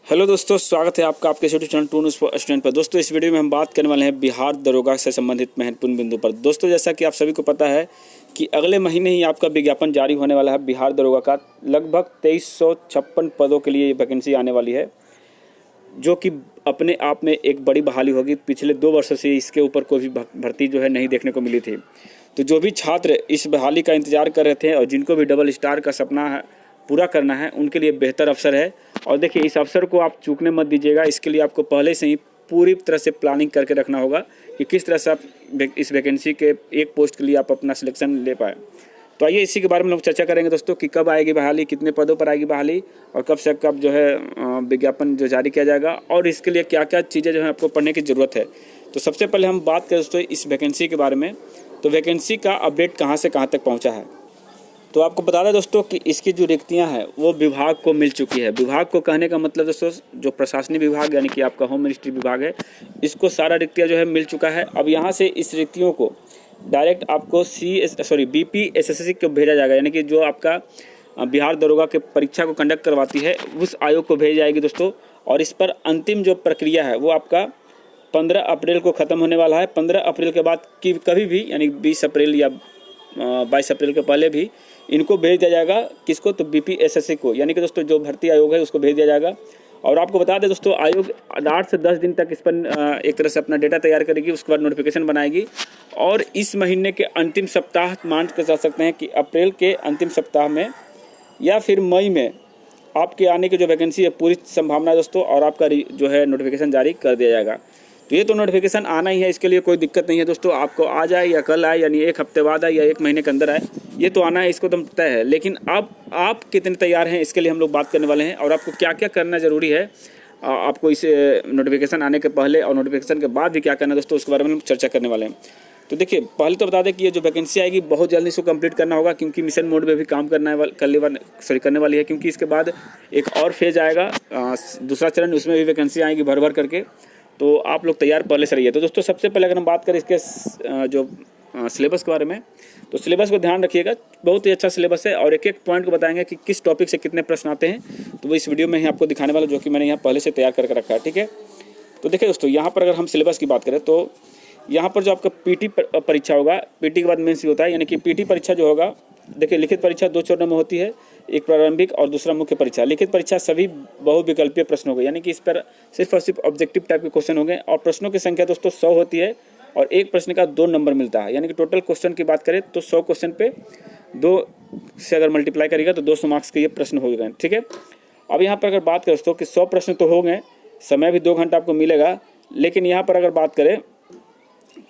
Hello दोस्तों, स्वागत है आपका आपके YouTube channel to news student पर। दोस्तों, इस वीडियो में हम बात करने वाले हैं बिहार दरोगा से संबंधित महत्वपूर्ण बिंदु पर। दोस्तों, जैसा कि आप सभी को पता है कि अगले महीने ही आपका विज्ञापन जारी होने वाला है बिहार दरोगा का। लगभग 2356 पदों के लिए ये वैकेंसी आने वाली है, जो कि अपने आप में एक बड़ी बहाली होगी। पिछले 2 वर्षों से इसके ऊपर कोई भी भर्ती जो है नहीं देखने को मिली थी। तो जो भी छात्र इस बहाली का इंतजार कर रहे थे और जिनको भी डबल स्टार का सपना है पूरा करना है, उनके लिए बेहतर अवसर है। और देखिए, इस अवसर को आप चूकने मत दीजिएगा। इसके लिए आपको पहले से ही पूरी तरह से प्लानिंग करके रखना होगा कि किस तरह से आप इस वैकेंसी के एक पोस्ट के लिए आप अपना सिलेक्शन ले पाए। तो आइए इसी के बारे में लोग चर्चा करेंगे दोस्तों कि कब आएगी बहाली, कितने पदों पर आएगी बहाली और कब से कब जो है विज्ञापन जो जारी किया जाएगा और इसके लिए क्या क्या चीज़ें जो है आपको पढ़ने की ज़रूरत है। तो सबसे पहले हम बात करें दोस्तों इस वैकेंसी के बारे में। तो वैकेंसी का अपडेट कहाँ से कहाँ तक पहुँचा है, तो आपको बता दें दोस्तों कि इसकी जो रिक्तियां हैं वो विभाग को मिल चुकी है। विभाग को कहने का मतलब दोस्तों जो प्रशासनिक विभाग यानी कि आपका होम मिनिस्ट्री विभाग है, इसको सारा रिक्तियां जो है मिल चुका है। अब यहाँ से इस रिक्तियों को डायरेक्ट आपको BPSSC को भेजा जाएगा, यानी कि जो आपका बिहार दरोगा के परीक्षा को कंडक्ट करवाती है उस आयोग को भेजी जाएगी दोस्तों। और इस पर अंतिम जो प्रक्रिया है वो आपका 15 अप्रैल को ख़त्म होने वाला है। 15 अप्रैल के बाद की कभी भी यानी 20 अप्रैल या 22 अप्रैल के पहले भी इनको भेज दिया जाएगा। किसको? तो BPSSC को, यानी कि दोस्तों जो भर्ती आयोग है उसको भेज दिया जाएगा। और आपको बता दें दोस्तों, आयोग 8 से 10 दिन तक इस पर एक तरह से अपना डेटा तैयार करेगी, उसके बाद नोटिफिकेशन बनाएगी। और इस महीने के अंतिम सप्ताह मान कर जा सकते हैं कि अप्रैल के अंतिम सप्ताह में या फिर मई में आपके आने की जो वैकेंसी है पूरी संभावना है दोस्तों, और आपका जो है नोटिफिकेशन जारी कर दिया जाएगा। तो ये तो नोटिफिकेशन आना ही है, इसके लिए कोई दिक्कत नहीं है दोस्तों। आपको आ जाए या कल आए, यानी एक हफ्ते बाद आए या 1 महीने के अंदर आए, ये तो आना है, इसको तो तय है। लेकिन अब आप कितने तैयार हैं इसके लिए हम लोग बात करने वाले हैं, और आपको क्या क्या करना ज़रूरी है आपको इस नोटिफिकेशन आने के पहले और नोटिफिकेशन के बाद भी क्या करना है दोस्तों, उसके बारे में हम चर्चा करने वाले हैं। तो देखिए, पहले तो बता दें कि ये जो वैकेंसी आएगी बहुत जल्दी इसको कंप्लीट करना होगा, क्योंकि मिशन मोड में भी काम करने वाली है। क्योंकि इसके बाद एक और फेज आएगा, दूसरा चरण, उसमें भी वैकेंसी आएगी भर भर करके। तो आप लोग तैयार पहले से रहिए। तो दोस्तों, सबसे पहले अगर हम बात करें इसके जो सिलेबस के बारे में, तो सिलेबस को ध्यान रखिएगा। बहुत ही अच्छा सिलेबस है और एक एक पॉइंट को बताएंगे कि किस टॉपिक से कितने प्रश्न आते हैं। तो वो इस वीडियो में ही आपको दिखाने वाला, जो कि मैंने यहाँ पहले से तैयार करके रखा है, ठीक है। तो देखिए दोस्तों, यहाँ पर अगर हम सिलेबस की बात करें तो यहाँ पर जो आपका PT परीक्षा होगा, PT के बाद मेंस होता है। यानी कि PT परीक्षा जो होगा, देखिए लिखित परीक्षा 2 चरणों में होती है, एक प्रारंभिक और दूसरा मुख्य परीक्षा। लिखित परीक्षा सभी बहुविकल्पीय प्रश्न हो गए, यानी कि इस पर सिर्फ और सिर्फ ऑब्जेक्टिव टाइप के क्वेश्चन होंगे। और प्रश्नों की संख्या दोस्तों 100 होती है और एक प्रश्न का 2 नंबर मिलता है। यानी कि टोटल क्वेश्चन की बात करें तो 100 क्वेश्चन पे 2 से अगर मल्टीप्लाई करेगा तो 200 मार्क्स के ये प्रश्न हो गए, ठीक है। अब यहाँ पर अगर बात करें दोस्तों कि 100 प्रश्न तो हो गए, समय भी 2 घंटा आपको मिलेगा। लेकिन यहाँ पर अगर बात करें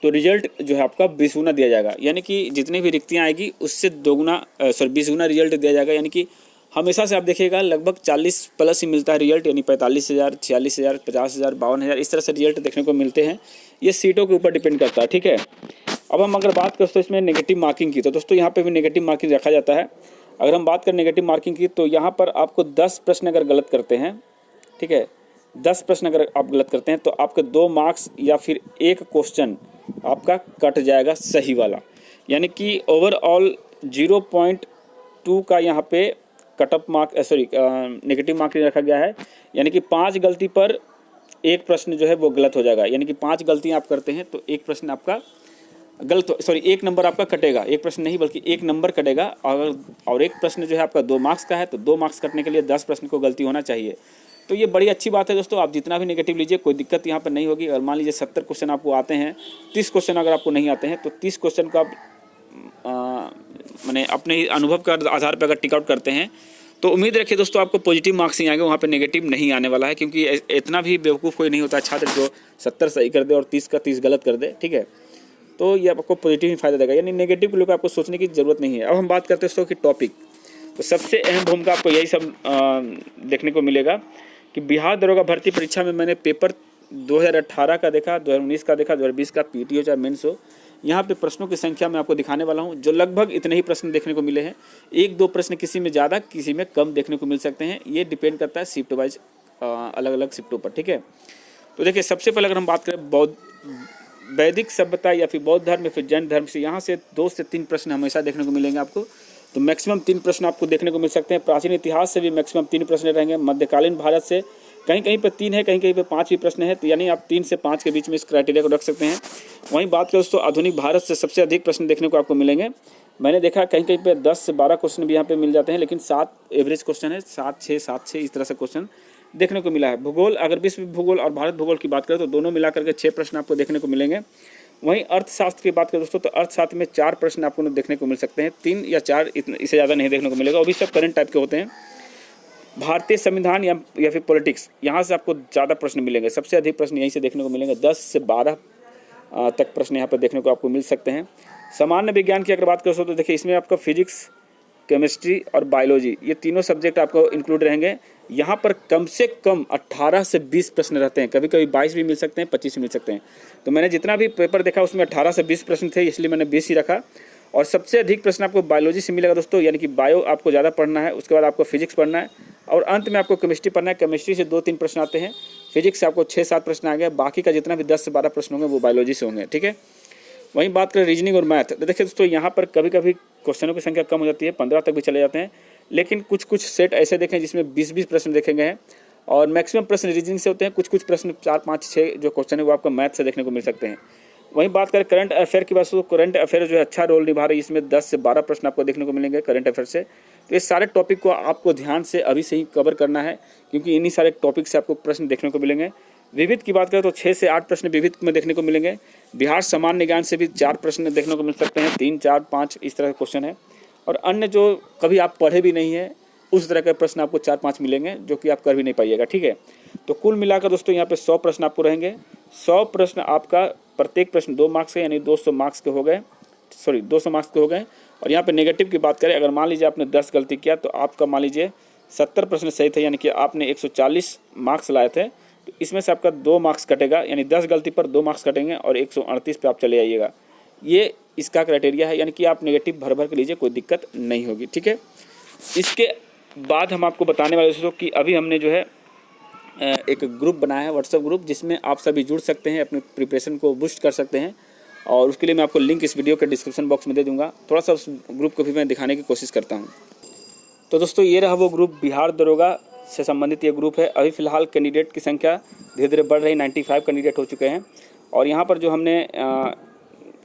तो रिजल्ट जो है आपका 20 गुना दिया जाएगा, यानी कि जितनी भी रिक्तियाँ आएगी उससे 20 गुना रिजल्ट दिया जाएगा। यानी कि हमेशा से आप देखिएगा लगभग 40 प्लस ही मिलता है रिजल्ट, यानी 45,000, 46,000, 50,000, 52,000 इस तरह से रिजल्ट देखने को मिलते हैं। ये सीटों के ऊपर डिपेंड करता है, ठीक है। अब हम अगर बात करें तो इसमें नेगेटिव मार्किंग की, तो दोस्तों यहाँ पे भी नेगेटिव मार्किंग रखा जाता है। अगर हम बात करें नेगेटिव मार्किंग की, तो यहाँ पर आपको 10 प्रश्न अगर गलत करते हैं, ठीक है, 10 प्रश्न अगर आप गलत करते हैं तो आपके 2 मार्क्स या फिर एक क्वेश्चन आपका कट जाएगा सही वाला। यानी कि ओवरऑल 0.2 का यहाँ पे कटअप मार्क नेगेटिव मार्किंग रखा गया है। यानी कि 5 गलती पर एक प्रश्न जो है वो गलत हो जाएगा। यानी कि 5 गलतियाँ आप करते हैं तो एक प्रश्न आपका एक नंबर आपका कटेगा, एक प्रश्न नहीं बल्कि 1 नंबर कटेगा। और एक प्रश्न जो है आपका 2 मार्क्स का है, तो 2 मार्क्स कटने के लिए 10 प्रश्न को गलती होना चाहिए। तो ये बड़ी अच्छी बात है दोस्तों। आप जितना भी नेगेटिव लीजिए कोई दिक्कत यहाँ पर नहीं होगी। अगर मान लीजिए 70 क्वेश्चन आपको आते हैं, 30 क्वेश्चन अगर आपको नहीं आते हैं तो 30 क्वेश्चन को आप मैंने अपने अनुभव के आधार पर अगर टिक आउट करते हैं तो उम्मीद रखिए दोस्तों आपको पॉजिटिव मार्क्स ही आएंगे, वहाँ पे नेगेटिव नहीं आने वाला है। क्योंकि इतना भी बेवकूफ़ कोई नहीं होता छात्र जो 70 सही कर दे और 30 का 30 गलत कर दे, ठीक है। तो ये आपको पॉजिटिव ही फायदा देगा, यानी नेगेटिव को लेकर आपको सोचने की ज़रूरत नहीं है। अब हम बात करते हैं दोस्तों कि टॉपिक, तो सबसे अहम भूमिका आपको यही सब देखने को मिलेगा कि बिहार दरोगा भर्ती परीक्षा में मैंने पेपर 2018 का देखा, 2019 का देखा, 2020 का PT हो चाहे मेंस हो। यहाँ पे प्रश्नों की संख्या मैं आपको दिखाने वाला हूँ, जो लगभग इतने ही प्रश्न देखने को मिले हैं। 1-2 प्रश्न किसी में ज़्यादा किसी में कम देखने को मिल सकते हैं। ये डिपेंड करता है शिफ्ट वाइज, अलग अलग शिफ्टों पर, ठीक है। तो देखिए, सबसे पहले अगर हम बात करें वैदिक सभ्यता या फिर बौद्ध धर्म या फिर जैन धर्म से, यहाँ से 2 से 3 प्रश्न हमेशा देखने को मिलेंगे आपको। तो मैक्सिमम 3 प्रश्न आपको देखने को मिल सकते हैं। प्राचीन इतिहास से भी मैक्सिमम 3 प्रश्न रहेंगे। मध्यकालीन भारत से कहीं कहीं पे 3 है, कहीं कहीं पे 5 भी प्रश्न है, तो यानी आप 3 से 5 के बीच में इस क्राइटेरिया को रख सकते हैं। वहीं बात करें दोस्तों आधुनिक भारत से सबसे अधिक प्रश्न देखने को आपको मिलेंगे। मैंने देखा कहीं कहीं पे 10 से 12 क्वेश्चन भी यहाँ पे मिल जाते हैं, लेकिन 7 एवरेज क्वेश्चन है, 7 6 इस तरह से क्वेश्चन देखने को मिला है। भूगोल, अगर विश्व भूगोल और भारत भूगोल की बात करें तो दोनों मिलाकर के 6 प्रश्न आपको देखने को मिलेंगे। वहीं अर्थशास्त्र की बात करें दोस्तों तो अर्थशास्त्र में 4 प्रश्न आपको देखने को मिल सकते हैं, 3 या 4, इससे ज़्यादा नहीं देखने को मिलेगा, वो भी सब करंट टाइप के होते हैं। भारतीय संविधान या फिर पॉलिटिक्स, यहाँ से आपको ज़्यादा प्रश्न मिलेंगे, सबसे अधिक प्रश्न यहीं से देखने को मिलेंगे, 10 से 12 तक प्रश्न यहाँ पर देखने को आपको मिल सकते हैं। सामान्य विज्ञान की अगर बात करें तो देखिए इसमें आपका फिजिक्स, केमिस्ट्री और बायोलॉजी, ये तीनों सब्जेक्ट आपको इंक्लूड रहेंगे। यहाँ पर कम से कम 18 से 20 प्रश्न रहते हैं, कभी कभी 22 भी मिल सकते हैं, 25 भी मिल सकते हैं। तो मैंने जितना भी पेपर देखा उसमें 18 से 20 प्रश्न थे, इसलिए मैंने 20 ही रखा। और सबसे अधिक प्रश्न आपको बायोलॉजी से मिलेगा दोस्तों, यानी कि बायो आपको ज़्यादा पढ़ना है, उसके बाद आपको फिजिक्स पढ़ना है और अंत में आपको केमिस्ट्री पढ़ना है। केमिस्ट्री से 2-3 प्रश्न आते हैं, फिजिक्स से आपको 6-7 प्रश्न आ गए, बाकी का जितना भी 10 से 12 प्रश्न होंगे वो बायोलॉजी से होंगे, ठीक है। वहीं बात करें रीजनिंग और मैथ, तो देखिए दोस्तों यहाँ पर कभी कभी क्वेश्चनों की संख्या कम हो जाती है, 15 तक भी चले जाते हैं, लेकिन कुछ कुछ सेट ऐसे देखें जिसमें 20-20 प्रश्न देखे गए हैं और मैक्सिमम प्रश्न रीजनिंग से होते हैं, कुछ कुछ प्रश्न 4-5-6 जो क्वेश्चन है वो आपको मैथ से देखने को मिल सकते हैं। वहीं बात करें करंट अफेयर की बात, तो करंट अफेयर जो है अच्छा रोल निभा रही है, इसमें 10 से 12 प्रश्न आपको देखने को मिलेंगे करंट अफेयर से। तो ये सारे टॉपिक को आपको ध्यान से अभी से ही कवर करना है, क्योंकि इन्हीं सारे टॉपिक से आपको प्रश्न देखने को मिलेंगे। विविध की बात करें तो 6 से 8 प्रश्न विविध में देखने को मिलेंगे। बिहार सामान्य ज्ञान से भी 4 प्रश्न देखने को मिल सकते हैं, 3, 4, 5 इस तरह के क्वेश्चन है। और अन्य जो कभी आप पढ़े भी नहीं है उस तरह के प्रश्न आपको 4-5 मिलेंगे जो कि आप कर भी नहीं पाइएगा, ठीक है। तो कुल मिलाकर दोस्तों यहाँ पे 100 प्रश्न आपको रहेंगे। 100 प्रश्न आपका, प्रत्येक प्रश्न 2 मार्क्स के, यानी 200 मार्क्स के हो गए, 200 मार्क्स के हो गए। और यहाँ पे नेगेटिव की बात करें, अगर मान लीजिए आपने 10 गलती किया तो आपका मान लीजिए 70 प्रश्न सही थे, यानी कि आपने 140 मार्क्स लाए थे, तो इसमें से आपका 2 मार्क्स कटेगा, यानी 10 गलती पर 2 मार्क्स कटेंगे और 138 पे आप चले आइएगा। ये इसका क्राइटेरिया है, यानी कि आप नेगेटिव भर भर के लीजिए, कोई दिक्कत नहीं होगी, ठीक है। इसके बाद हम आपको बताने वाले दोस्तों कि अभी हमने जो है एक ग्रुप बनाया है, व्हाट्सएप ग्रुप, जिसमें आप सभी जुड़ सकते हैं, अपने प्रिपरेशन को बूस्ट कर सकते हैं। और उसके लिए मैं आपको लिंक इस वीडियो के डिस्क्रिप्शन बॉक्स में दे दूंगा। थोड़ा सा उस ग्रुप को भी मैं दिखाने की कोशिश करता हूँ। तो दोस्तों ये रहा वो ग्रुप, बिहार दरोगा से संबंधित ये ग्रुप है। अभी फ़िलहाल कैंडिडेट की संख्या धीरे धीरे बढ़ रही, 95 कैंडिडेट हो चुके हैं। और यहाँ पर जो हमने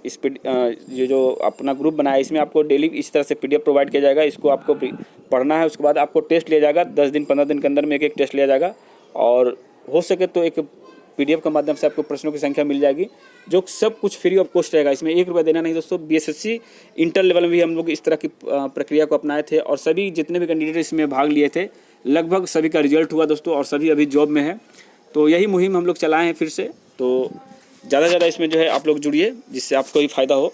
इस ये जो अपना ग्रुप बनाया, इसमें आपको डेली इस तरह से PDF प्रोवाइड किया जाएगा। इसको आपको पढ़ना है, उसके बाद आपको टेस्ट लिया जाएगा, 10 दिन 15 दिन के अंदर में एक टेस्ट लिया जाएगा। और हो सके तो एक PDF के माध्यम से आपको प्रश्नों की संख्या मिल जाएगी, जो सब कुछ फ्री ऑफ कॉस्ट रहेगा। इसमें 1 रुपया देना नहीं दोस्तों। BSSC इंटर लेवल में भी हम लोग इस तरह की प्रक्रिया को अपनाए थे और सभी जितने भी कैंडिडेट इसमें भाग लिए थे लगभग सभी का रिजल्ट हुआ दोस्तों, और सभी अभी जॉब में है। तो यही मुहिम हम लोग चलाए हैं फिर से। तो ज़्यादा से ज़्यादा इसमें जो है आप लोग जुड़िए, जिससे आपको ही फ़ायदा हो।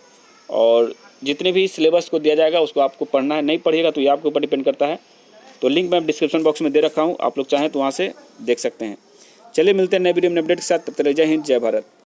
और जितने भी सिलेबस को दिया जाएगा उसको आपको पढ़ना है, नहीं पढ़िएगा तो ये आपके ऊपर डिपेंड करता है। तो लिंक मैं डिस्क्रिप्शन बॉक्स में दे रखा हूँ, आप लोग चाहें तो वहाँ से देख सकते हैं। चलिए मिलते हैं नए वीडियो में अपडेट के साथ, तब तक जय हिंद, जय भारत।